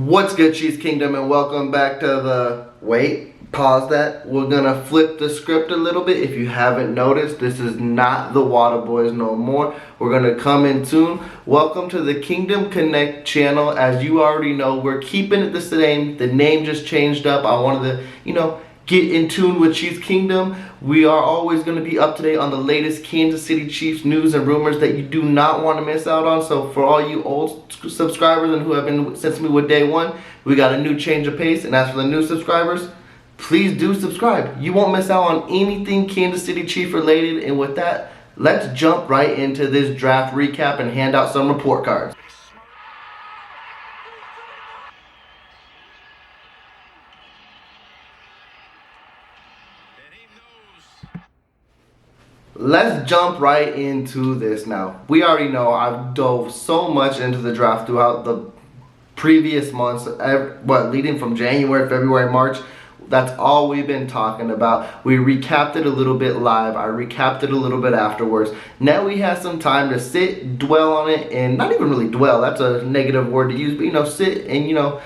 What's good, Chiefs Kingdom, and welcome back to the... Wait, pause that. We're gonna flip the script a little bit. If you haven't noticed, this is not the Water Boys no more. We're gonna come in soon. Welcome to the Kingdom Connect channel. As you already know, we're keeping it the same. The name just changed up. I wanted to, get in tune with Chiefs Kingdom. We are always going to be up to date on the latest Kansas City Chiefs news and rumors that you do not want to miss out on. So for all you old subscribers and who have been since me with day one, we got a new change of pace. And as for the new subscribers, please do subscribe. You won't miss out on anything Kansas City Chief related. And with that, let's jump right into this draft recap and hand out some report cards. Let's jump right into this now. We already know I've dove so much into the draft throughout the previous months, leading from January, February, March. That's all we've been talking about. We recapped it a little bit live. I recapped it a little bit afterwards. Now we have some time to sit, dwell on it, and not even really dwell. That's a negative word to use, but sit and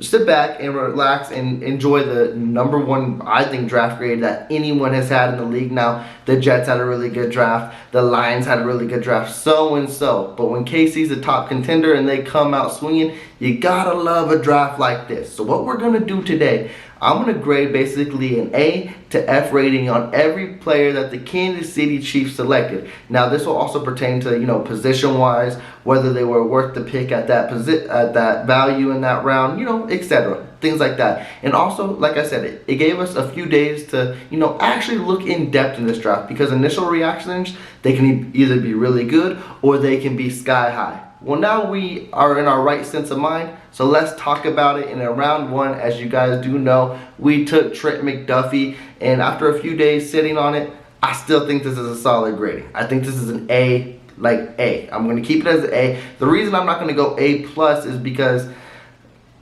sit back and relax and enjoy the number one, I think, draft grade that anyone has had in the league. Now, the Jets had a really good draft. The Lions had a really good draft, so and so. But when KC's a top contender and they come out swinging, you gotta love a draft like this. So what we're gonna do today, I'm going to grade basically an A to F rating on every player that the Kansas City Chiefs selected. Now, this will also pertain to, position-wise, whether they were worth the pick at that value in that round, etc. Things like that. And also, like I said, it gave us a few days to, actually look in depth in this draft, because initial reactions, they can either be really good or they can be sky high. Well, now we are in our right sense of mind, so let's talk about it. In round one, as you guys do know, we took Trent McDuffie, and after a few days sitting on it, I still think this is a solid grading. I think this is an A, like A. I'm going to keep it as an A. The reason I'm not going to go A+ is because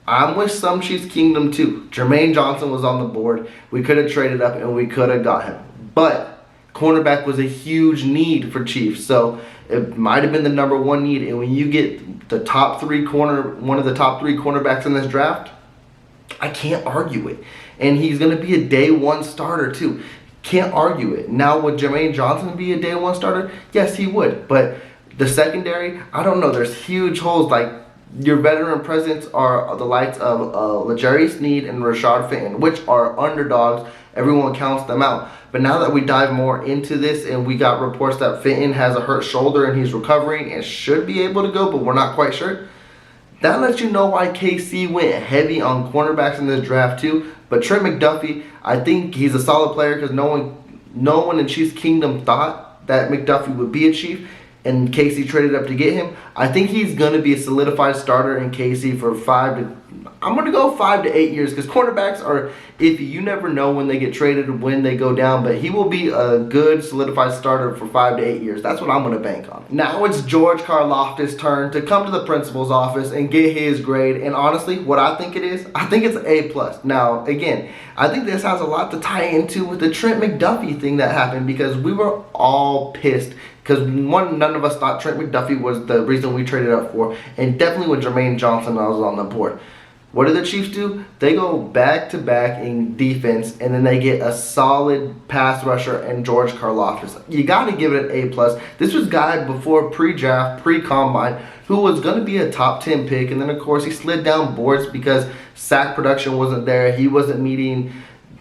I'm with some Chiefs Kingdom too. Jermaine Johnson was on the board. We could have traded up and we could have got him, but cornerback was a huge need for Chiefs, so it might have been the number one need. And when you get one of the top three cornerbacks in this draft, I can't argue it. And he's going to be a day one starter too. Can't argue it. Now, would Jermaine Johnson be a day one starter? Yes, he would. But the secondary, I don't know. There's huge holes. Like, your veteran presence are the likes of L'Jarius Sneed and Rashad Fenton, which are underdogs. Everyone counts them out. But now that we dive more into this, and we got reports that Fenton has a hurt shoulder and he's recovering and should be able to go, but we're not quite sure, that lets you know why KC went heavy on cornerbacks in this draft too. But Trent McDuffie, I think he's a solid player, because no one in Chiefs Kingdom thought that McDuffie would be a Chief, and KC traded up to get him. I think he's going to be a solidified starter in KC for 5 to 8 years, because cornerbacks are iffy. You never know when they get traded or when they go down, but he will be a good solidified starter for 5 to 8 years. That's what I'm going to bank on. Now it's George Karlaftis' turn to come to the principal's office and get his grade, and honestly, what I think it is, I think it's A+. Now, again, I think this has a lot to tie into with the Trent McDuffie thing that happened, because we were all pissed. Because none of us thought Trent McDuffie was the reason we traded up for, and definitely with Jermaine Johnson I was on the board. What do the Chiefs do? They go back-to-back in defense, and then they get a solid pass rusher and George Karlaftis. You got to give it an A+. This was a guy before pre-draft, pre-combine, who was going to be a top 10 pick, and then of course he slid down boards because sack production wasn't there. He wasn't meeting,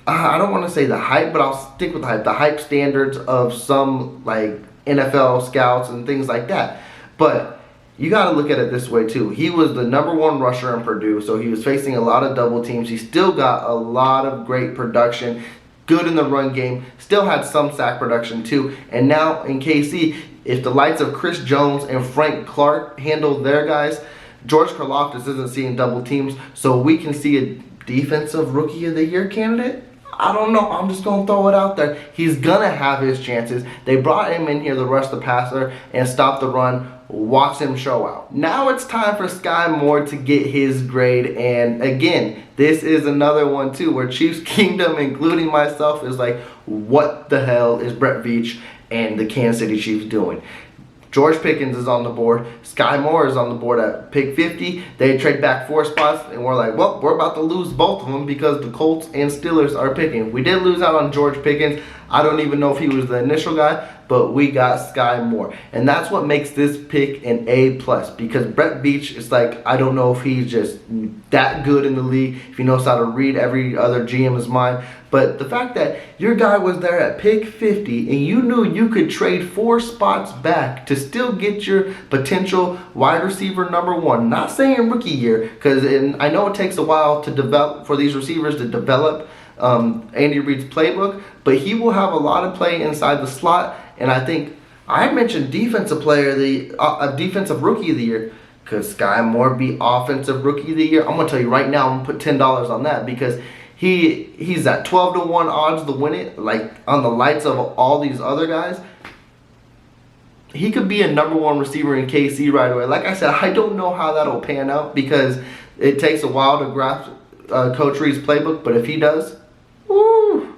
I don't want to say the hype, but I'll stick with the hype standards of some NFL scouts and things like that. But you got to look at it this way too. He was the number one rusher in Purdue, so he was facing a lot of double teams. He still got a lot of great production, good in the run game, still had some sack production too. And now in KC, if the likes of Chris Jones and Frank Clark handle their guys, George Karlaftis isn't seeing double teams, so we can see a defensive rookie of the year candidate. I don't know. I'm just going to throw it out there. He's going to have his chances. They brought him in here to rush the passer and stop the run. Watch him show out. Now it's time for Skyy Moore to get his grade. And again, this is another one too where Chiefs Kingdom, including myself, is like, what the hell is Brett Veach and the Kansas City Chiefs doing? George Pickens is on the board. Skyy Moore is on the board at pick 50. They trade back 4 spots, and we're like, well, we're about to lose both of them because the Colts and Steelers are picking. We did lose out on George Pickens. I don't even know if he was the initial guy, but we got Skyy Moore. And that's what makes this pick an A+, because Brett Veach is like, I don't know if he's just that good in the league, if he knows how to read every other GM's mind. But the fact that your guy was there at pick 50 and you knew you could trade 4 spots back to still get your potential wide receiver number 1. Not saying rookie year, because I know it takes a while to develop for these receivers to develop Andy Reid's playbook, but he will have a lot of play inside the slot. And I think I mentioned defensive defensive rookie of the year. Could Skyy Moore be offensive rookie of the year? I'm gonna tell you right now, I'm gonna put $10 on that, because he's at 12-1 odds to win it, like on the lights of all these other guys. He could be a number 1 receiver in KC right away. Like I said, I don't know how that'll pan out because it takes a while to grasp Coach Reid's playbook, but if he does, woo,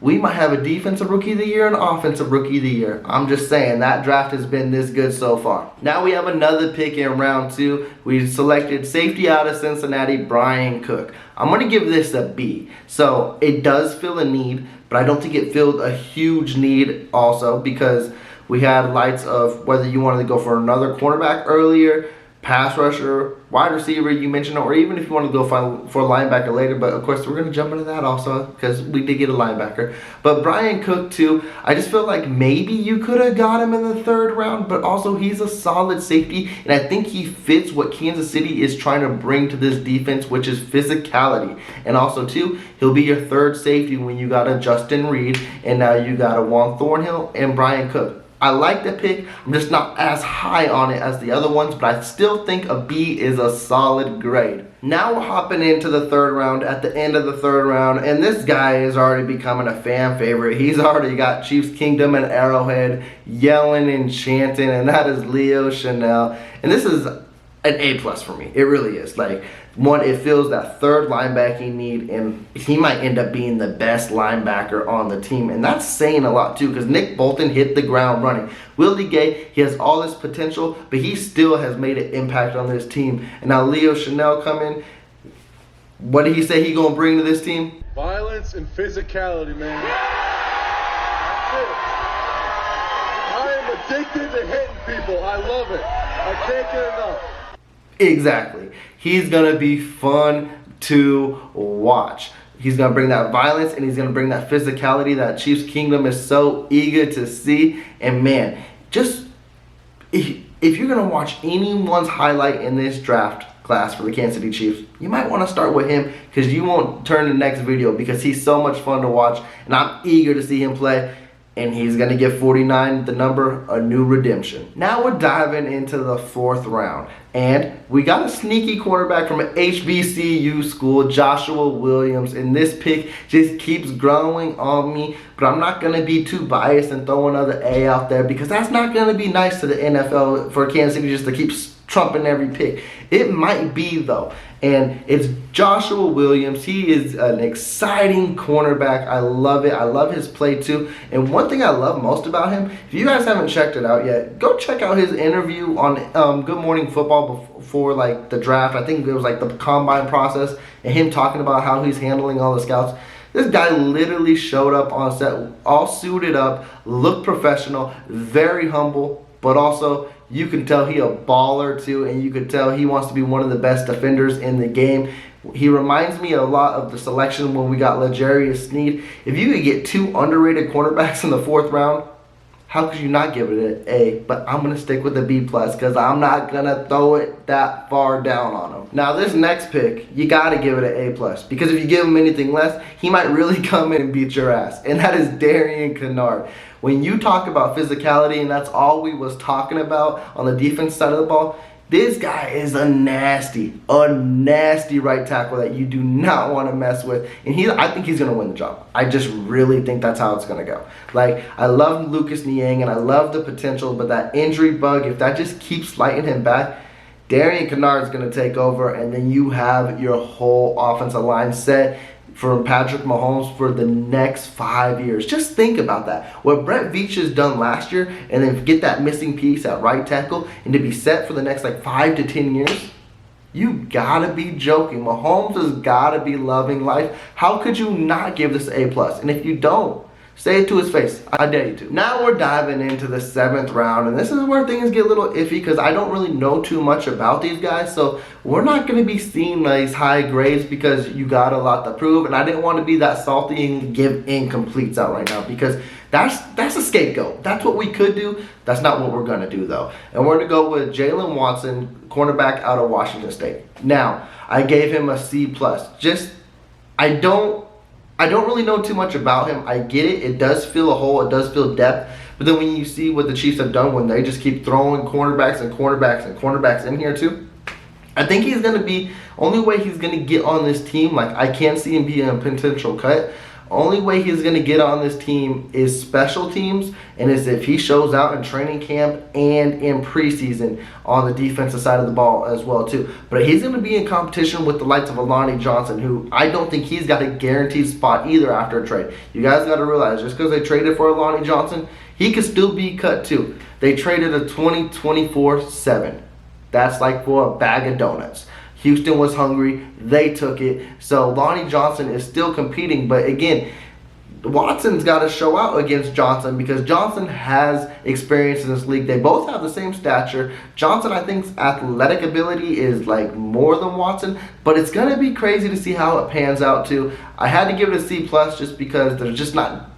we might have a defensive rookie of the year and offensive rookie of the year. I'm just saying, that draft has been this good so far. Now we have another pick in round 2. We selected safety out of Cincinnati, Bryan Cook. I'm going to give this a B. So it does fill a need, but I don't think it filled a huge need also, because we had lights of whether you wanted to go for another cornerback earlier, pass rusher, wide receiver, you mentioned it, or even if you want to go for a linebacker later. But of course, we're going to jump into that also because we did get a linebacker. But Bryan Cook too, I just feel like maybe you could have got him in the 3rd round, but also he's a solid safety, and I think he fits what Kansas City is trying to bring to this defense, which is physicality. And also too, he'll be your 3rd safety when you got a Justin Reid, and now you got a Juan Thornhill and Bryan Cook. I like the pick. I'm just not as high on it as the other ones, but I still think a B is a solid grade. Now we're hopping into the 3rd round, at the end of the 3rd round, and this guy is already becoming a fan favorite. He's already got Chiefs Kingdom and Arrowhead yelling and chanting, and that is Leo Chenal. And this is an A+ for me. It really is. Like, one, it fills that 3rd linebacking need, and he might end up being the best linebacker on the team. And that's saying a lot too, because Nick Bolton hit the ground running. Willie Gay, he has all this potential, but he still has made an impact on this team. And now Leo Chenal come in. What did he say he gonna bring to this team? Violence and physicality, man. That's it. I am addicted to hitting people. I love it. I can't get enough. Exactly. He's going to be fun to watch. He's going to bring that violence, and he's going to bring that physicality that Chiefs Kingdom is so eager to see. And man, just if you're going to watch anyone's highlight in this draft class for the Kansas City Chiefs, you might want to start with him, because you won't turn the next video, because he's so much fun to watch, and I'm eager to see him play. And he's going to give 49, the number, a new redemption. Now we're diving into the 4th round. And we got a sneaky quarterback from an HBCU school, Joshua Williams. And this pick just keeps growing on me. But I'm not going to be too biased and throw another A out there, because that's not going to be nice to the NFL for Kansas City just to keep trumping every pick. It might be though. And it's Joshua Williams. He is an exciting cornerback. I love it. I love his play too. And one thing I love most about him, if you guys haven't checked it out yet, go check out his interview on Good Morning Football before like the draft. I think it was like the combine process, and him talking about how he's handling all the scouts. This guy literally showed up on set, all suited up, looked professional, very humble, but also you can tell he a baller too, and you can tell he wants to be one of the best defenders in the game. He reminds me a lot of the selection when we got L'Jarius Sneed. If you could get 2 underrated cornerbacks in the 4th round, how could you not give it an A? But I'm going to stick with a B+, because I'm not going to throw it that far down on him. Now this next pick, you got to give it an A+, because if you give him anything less, he might really come in and beat your ass. And that is Darian Kinnard. When you talk about physicality, and that's all we was talking about on the defense side of the ball, this guy is a nasty right tackle that you do not want to mess with. And I think he's going to win the job. I just really think that's how it's going to go. Like, I love Lucas Niang, and I love the potential, but that injury bug, if that just keeps lighting him back, Darian Kinnard is going to take over, and then you have your whole offensive line set. for Patrick Mahomes for the next 5 years. Just think about that. What Brett Veach has done last year, and then get that missing piece at right tackle, and to be set for the next like 5 to 10 years. You gotta be joking. Mahomes has gotta be loving life. How could you not give this an A+? And if you don't, say it to his face. I dare you to. Now we're diving into the 7th round, and this is where things get a little iffy because I don't really know too much about these guys. So we're not going to be seeing these high grades because you got a lot to prove. And I didn't want to be that salty and give incompletes out right now because that's a scapegoat. That's what we could do. That's not what we're going to do though. And we're going to go with Jalen Watson, cornerback out of Washington State. Now, I gave him a C+. I don't really know too much about him. I get it. It does fill a hole. It does fill depth. But then when you see what the Chiefs have done when they just keep throwing cornerbacks and cornerbacks and cornerbacks in here too, I think he's going to be, only way he's going to get on this team, like I can't see him being a potential cut. Only way he's going to get on this team is special teams, and is if he shows out in training camp and in preseason on the defensive side of the ball as well too. But he's going to be in competition with the likes of Alani Johnson, who I don't think he's got a guaranteed spot either after a trade. You guys got to realize, just because they traded for Alani Johnson, he could still be cut too. They traded a 2024-7. That's like for a bag of donuts. Houston was hungry. They took it. So Lonnie Johnson is still competing. But again, Watson's got to show out against Johnson because Johnson has experience in this league. They both have the same stature. Johnson, I think's athletic ability is like more than Watson. But it's going to be crazy to see how it pans out too. I had to give it a C+ just because there's just not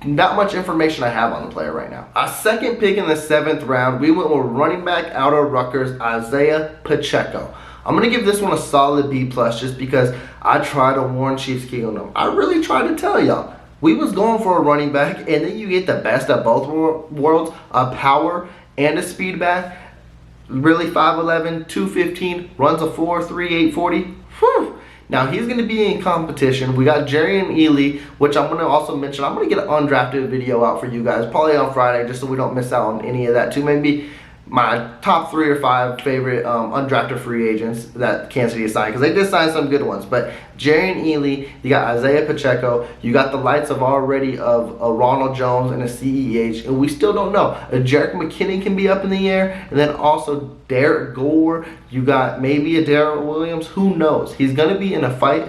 much information I have on the player right now. Our second pick in the 7th round, we went with running back out of Rutgers, Isaiah Pacheco. I'm going to give this one a solid B+ just because I tried to warn Chiefs King on them. I really tried to tell y'all. We was going for a running back, and then you get the best of both worlds, a power and a speed back. Really 5'11", 215, runs a 4.3, 840. Whew. Now he's going to be in competition. We got Darian Kinnard, which I'm going to also mention. I'm going to get an undrafted video out for you guys, probably on Friday, just so we don't miss out on any of that too. Maybe my top 3 or 5 favorite undrafted free agents that Kansas City signed, because they did sign some good ones. But Darian Kinnard, you got Isaiah Pacheco, you got the lights of already of a Ronald Jones and a CEH, and we still don't know. A Jerick McKinnon can be up in the air, and then also Derek Gore. You got maybe a Darrell Williams. Who knows? He's going to be in a fight,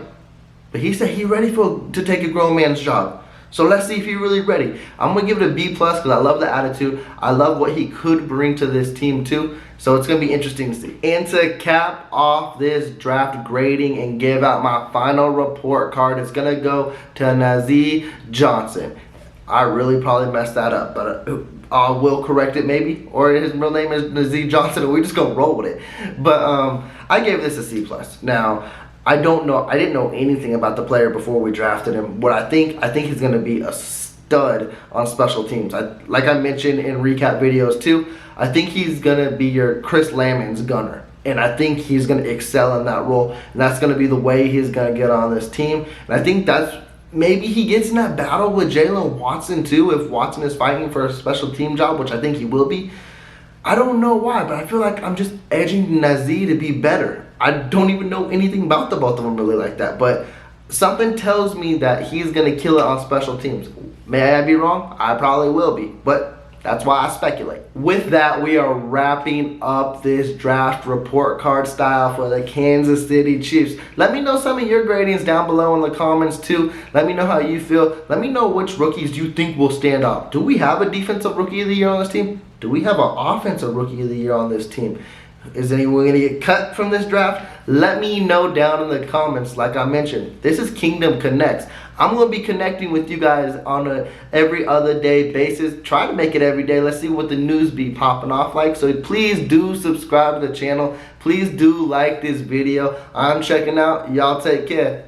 but he said he's ready to take a grown man's job. So let's see if he's really ready. I'm going to give it a B+ because I love the attitude. I love what he could bring to this team too. So it's going to be interesting to see. And to cap off this draft grading and give out my final report card, it's going to go to Nazeeh Johnson. I really probably messed that up, but I will correct it maybe. Or his real name is Nazeeh Johnson, and we're just going to roll with it. But I gave this a C+. Now, I don't know. I didn't know anything about the player before we drafted him. What I think he's going to be a stud on special teams. Like I mentioned in recap videos too, I think he's going to be your Chris Lammons gunner. And I think he's going to excel in that role. And that's going to be the way he's going to get on this team. And I think that's, maybe he gets in that battle with Jalen Watson too, if Watson is fighting for a special team job, which I think he will be. I don't know why, but I feel like I'm just edging Nazeeh to be better. I don't even know anything about the both of them really like that, but something tells me that he's going to kill it on special teams. May I be wrong? I probably will be, but that's why I speculate. With that, we are wrapping up this draft report card style for the Kansas City Chiefs. Let me know some of your gradings down below in the comments too. Let me know how you feel. Let me know which rookies you think will stand out. Do we have a defensive rookie of the year on this team? Do we have an offensive rookie of the year on this team? Is anyone going to get cut from this draft? Let me know down in the comments. Like I mentioned, this is Kingdom Connects. I'm going to be connecting with you guys on a every other day basis. Try to make it every day. Let's see what the news be popping off like. So please do subscribe to the channel. Please do like this video. I'm checking out. Y'all take care.